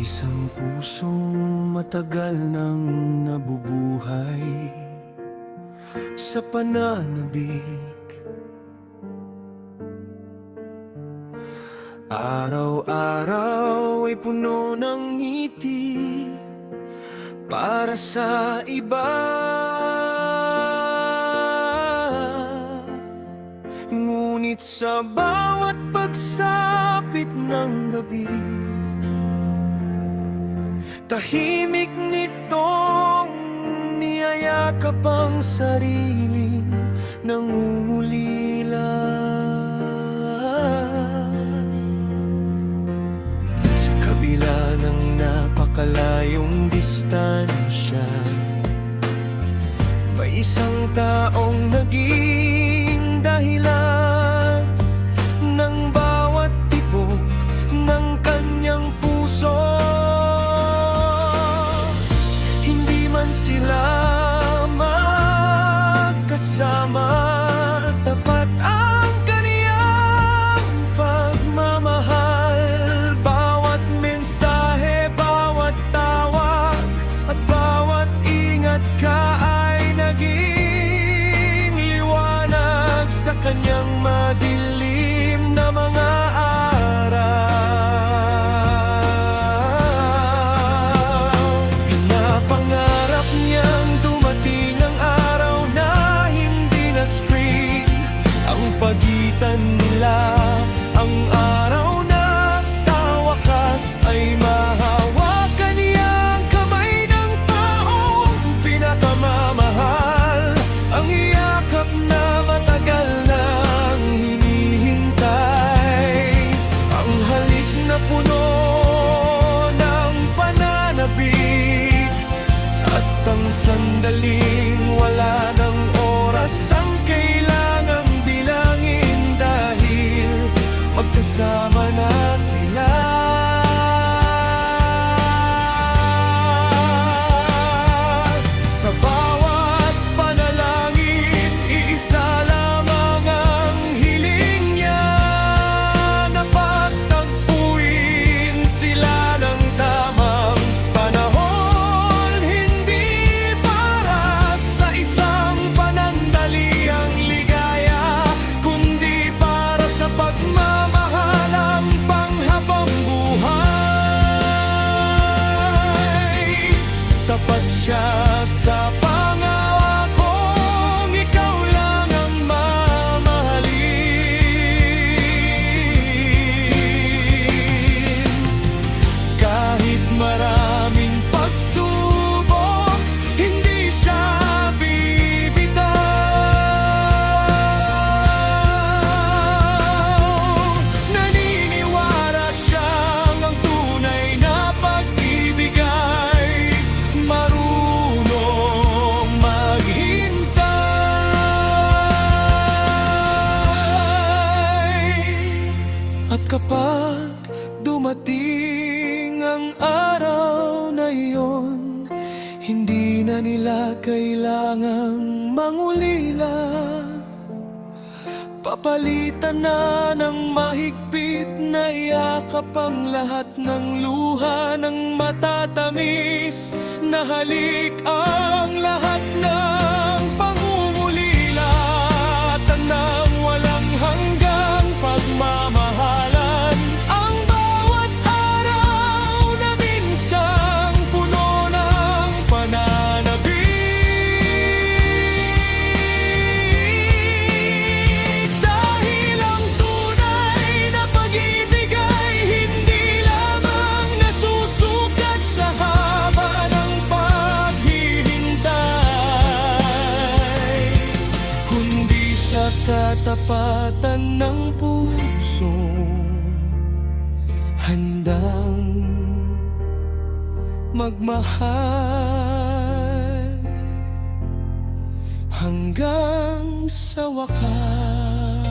Isang pusong matagal nang nabubuhay sa pananabik. Araw-araw ay puno ng ngiti para sa iba. Ngunit sa bawat pagsapit ng gabi, tahimik nitong niyayakap ang sariling nangungulila. Sa kabila ng napakalayong distansya, may isang taong naging dahilan ng bawat tibok ng kanyang puso. Sila magkasama, tapat ang kaniyang pagmamahal. Bawat mensahe, bawat tawag at bawat ingat ka ay naging liwanag sa kanyang madilim na mga araw. Pagitan nila ang araw na sa wakas ay mahawakan niyang kamay ng taong pinakamamahal. Ang yakap na matagal nang hinihintay, ang halik na puno ng pananabik, at ang sandaling wala ng oras ang kailangang magkasama na sila. Sa bawat panalangin, iisa lamang ang hiling niya, na pagtagpuin sila ng tamang panahon. Hindi para sa isang panandaliang ligaya, kundi para sa pagmamahalang panghabang buhay. Tapat siya sa pangakong ikaw lang ang mamahalin. Kahit maraming pagsubok, hindi siya bibitaw. Naniniwala siyang ang tunay na pag-ibig ay marunong maghintay. At kapag dumating ang araw na iyon, hindi na nila kailangang mangulila. Papalitan na ng mahigpit na yakap ang lahat ng luha, ng matatamis na halik ang lahat ng pangungulila, at ng walang hanggang pagmamahalan. Ang bawat araw na minsang puno ng pananabik, dahil ang tunay na pag-ibig ay hindi lamang nasusukat sa haba ng paghihintay, kundi sa katapatan ng puso, handang magmahal hanggang sa wakas.